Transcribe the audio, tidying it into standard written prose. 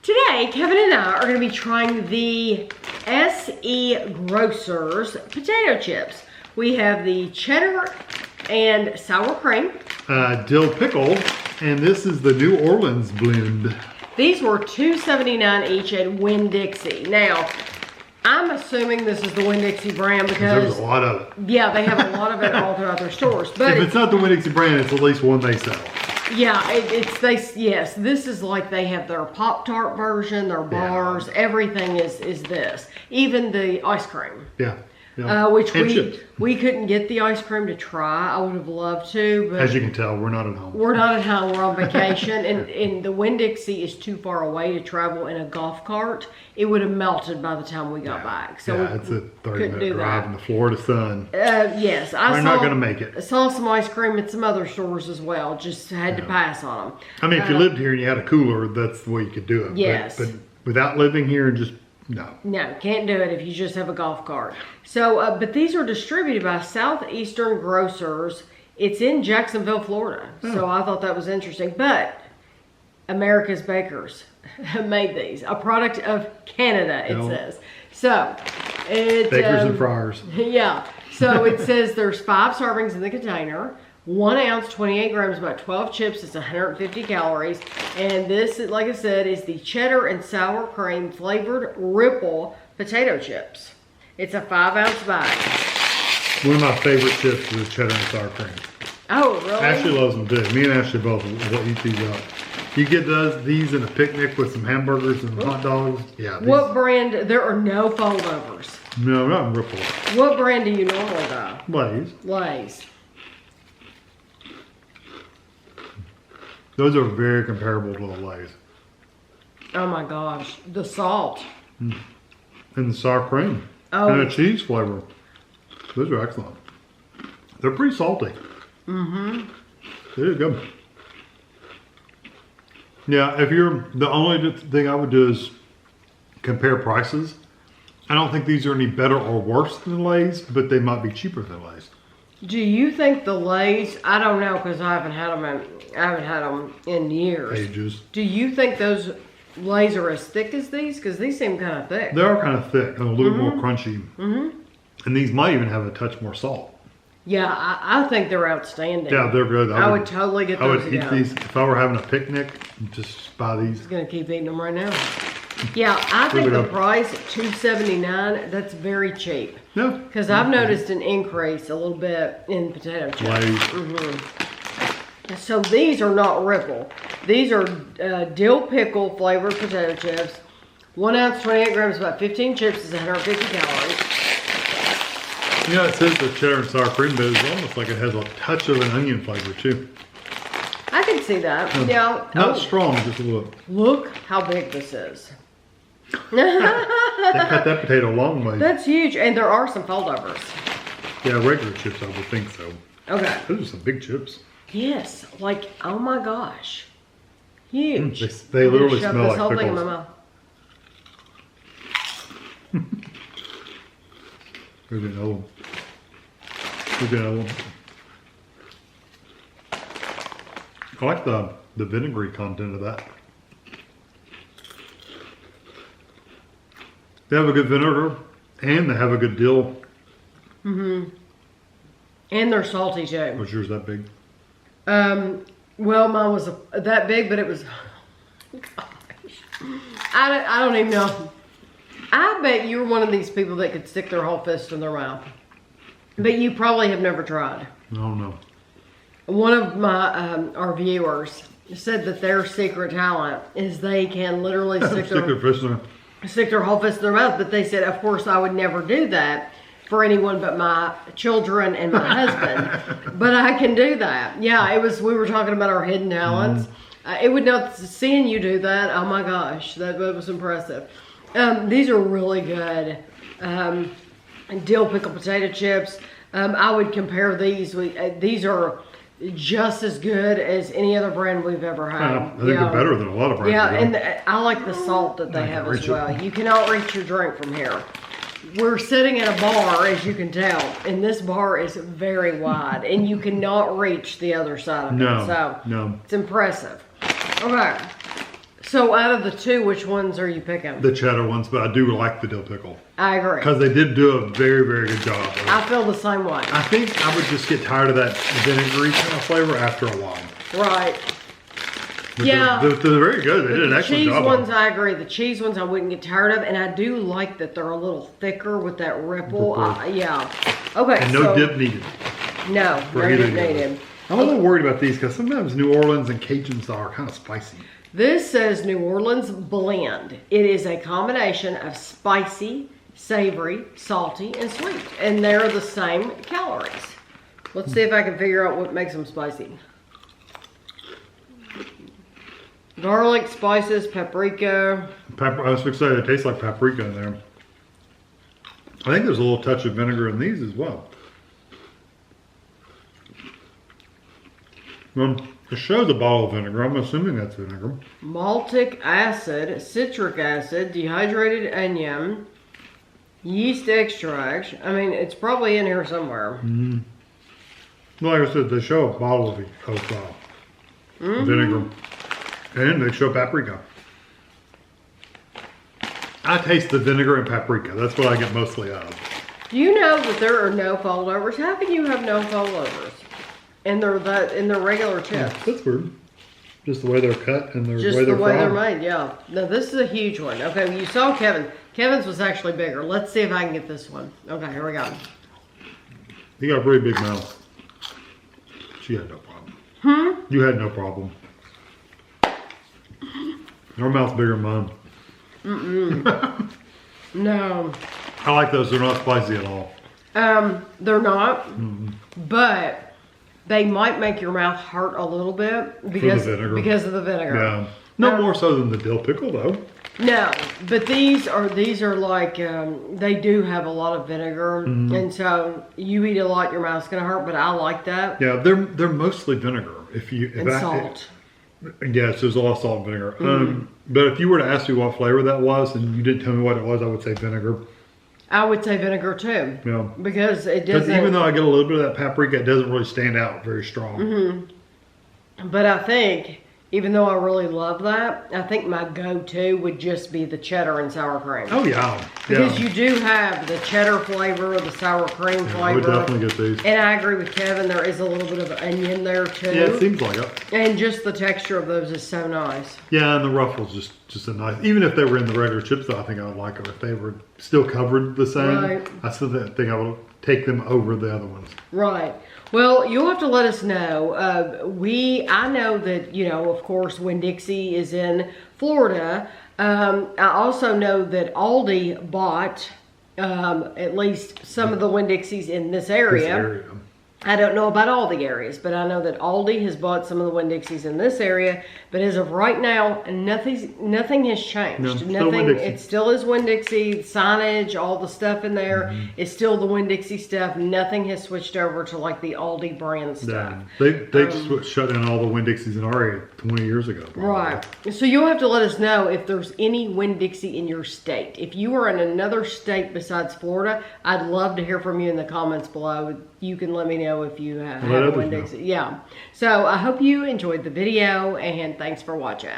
Today, Kevin and I are going to be trying the SE Grocers potato chips. We have the cheddar and sour cream. Dill pickle, and this is the New Orleans blend. These were $2.79 each at Winn-Dixie. Now, I'm assuming this is the Winn-Dixie brand because there's a lot of it. Yeah, they have a lot of it all throughout their stores. But if it's not the Winn-Dixie brand, it's at least one they sell. Yeah, yes, this is like they have their Pop-Tart version, their bars, everything is this. Even the ice cream. Yeah. Which we couldn't get the ice cream to try. I would have loved to, but as you can tell, we're not at home. We're not at home. We're on vacation, and the Winn-Dixie is too far away to travel in a golf cart. It would have melted by the time we got back. So yeah, it's a 30-minute drive in the Florida sun. Yes, we're not going to make it. I saw some ice cream at some other stores as well. Just had to pass on them. I mean, if you lived here and you had a cooler, that's the way you could do it. Yes, but without living here, just no, can't do it if you just have a golf cart. So, but these are distributed by Southeastern Grocers. It's in Jacksonville, Florida. So I thought that was interesting. But America's Bakers made these. A product of Canada, it says. So, Bakers and Friars. Yeah. So it says there's 5 servings in the container. 1 ounce, 28 grams, about 12 chips. It's 150 calories. And this, like I said, is the cheddar and sour cream flavored Ripple potato chips. It's a 5-ounce bag. One of my favorite chips is the cheddar and sour cream. Oh, really? Ashley loves them too. Me and Ashley both will eat these up. You get these in a picnic with some hamburgers and hot dogs. Yeah. What brand? There are no foldovers. No, not Ripple. What brand do you normally buy? Lay's. Lay's. Those are very comparable to the Lay's. Oh my gosh. The salt. And the sour cream. Oh. And the cheese flavor. Those are excellent. They're pretty salty. Mm-hmm. They're good. Yeah, if you're, the only thing I would do is compare prices. I don't think these are any better or worse than Lay's, but they might be cheaper than Lay's. Do you think the Lay's, I don't know because I haven't had them in years. Ages. Do you think those Lay's are as thick as these? Because these seem kind of thick. They are kind of thick and a little more crunchy. Mm-hmm. And these might even have a touch more salt. Yeah, I think they're outstanding. Yeah, they're good. I would totally get those again. I would eat these if I were having a picnic. Just buy these. I'm gonna keep eating them right now. Yeah, I think the price $2.79. That's very cheap. Yeah. Because I've noticed an increase a little bit in potato chips. So these are not Ripple. These are Dill Pickle flavored potato chips. 1 ounce, 28 grams, about 15 chips is 150 calories. Yeah, it says the cheddar and sour cream, but it's almost like it has a touch of an onion flavor too. I can see that. Yeah. Not strong, just a little. Look how big this is. They cut that potato a long way. That's huge, and there are some foldovers. Yeah, regular chips, I would think so. Okay. Those are some big chips. Yes, like, oh my gosh. Huge. They literally smell like whole pickles. thing in my mouth. There's another one. There's another one. I like the vinegary content of that. They have a good vinegar, and they have a good dill. Mm-hmm. And they're salty too. Was yours that big? Well, mine was that big, but it was. Gosh, I don't even know. I bet you're one of these people that could stick their whole fist in their mouth, but you probably have never tried. I don't know. One of my our viewers said that their secret talent is they can literally stick their whole fist in their mouth. But they said, of course, I would never do that for anyone but my children and my husband. But I can do that. Yeah, it was. We were talking about our hidden talents. It would not seeing you do that. Oh my gosh, that was impressive. These are really good. Dill pickle potato chips. I would compare these. These are just as good as any other brand we've ever had. I think they're better than a lot of brands. Yeah, and I like the salt that they have as well. You cannot reach your drink from here. We're sitting at a bar, as you can tell, and this bar is very wide, and you cannot reach the other side of it. So, no. It's impressive. Okay. So out of the two, which ones are you picking? The cheddar ones, but I do like the dill pickle. I agree. Because they did do a very, very good job. I feel the same way. I think I would just get tired of that vinegary kind of flavor after a while. Right. But yeah. They're very good. They did an excellent job. The cheese ones, I agree. The cheese ones I wouldn't get tired of. And I do like that they're a little thicker with that ripple. Yeah. Okay. And no dip needed. No dip needed. I'm a little worried about these because sometimes New Orleans and Cajun style are kind of spicy. This says New Orleans blend. It is a combination of spicy, savory, salty, and sweet. And they're the same calories. Let's see if I can figure out what makes them spicy. Garlic, spices, paprika. I was excited. It tastes like paprika in there. I think there's a little touch of vinegar in these as well. It shows a bottle of vinegar. I'm assuming that's vinegar. Maltic acid, citric acid, dehydrated onion, yeast extract. I mean, it's probably in here somewhere. Like I said, they show a bottle of vinegar. And they show paprika. I taste the vinegar and paprika. That's what I get mostly out of. Do you know that there are no foldovers? How can you have no foldovers? And they're in their regular chips. That's weird. Just the way they're cut and the way they're Just the way they're fried. made, yeah. Now this is a huge one. Okay, you saw Kevin. Kevin's was actually bigger. Let's see if I can get this one. Okay, here we go. You got a pretty big mouth. She had no problem. You had no problem. Your mouth's bigger than mine. No. I like those. They're not spicy at all. They're not, but they might make your mouth hurt a little bit because of the vinegar. Yeah. No more so than the dill pickle though. No, but these are like they do have a lot of vinegar, and so you eat a lot, your mouth's gonna hurt. But I like that. Yeah, they're mostly vinegar. And salt. Yes, there's a lot of salt and vinegar. But if you were to ask me what flavor that was and you didn't tell me what it was, I would say vinegar. I would say vinegar too. Yeah. Because it doesn't. Even though I get a little bit of that paprika, it doesn't really stand out very strong. But I think, even though I really love that, I think my go-to would just be the cheddar and sour cream. Oh yeah. Because you do have the cheddar flavor, the sour cream flavor. I would definitely get these. And I agree with Kevin, there is a little bit of onion there too. Yeah, it seems like it. And just the texture of those is so nice. Yeah, and the ruffles just a nice. Even if they were in the regular chips, though, I think I would like them if they were still covered the same. Right. I still think I would take them over the other ones. Right. Well, you'll have to let us know. I know that, of course, Winn-Dixie is in Florida. I also know that Aldi bought at least some of the Winn-Dixies in this area. I don't know about all the areas, but I know that Aldi has bought some of the Winn-Dixies in this area. But as of right now, nothing has changed. No, it still is Winn-Dixie. Signage, all the stuff in there is still the Winn-Dixie stuff. Nothing has switched over to like the Aldi brand stuff. Yeah. They shut down all the Winn-Dixies in our area 20 years ago. Probably. Right. So you'll have to let us know if there's any Winn-Dixie in your state. If you are in another state besides Florida, I'd love to hear from you in the comments below. You can let me know if you have Winn-Dixie. Yeah. So I hope you enjoyed the video and thanks for watching.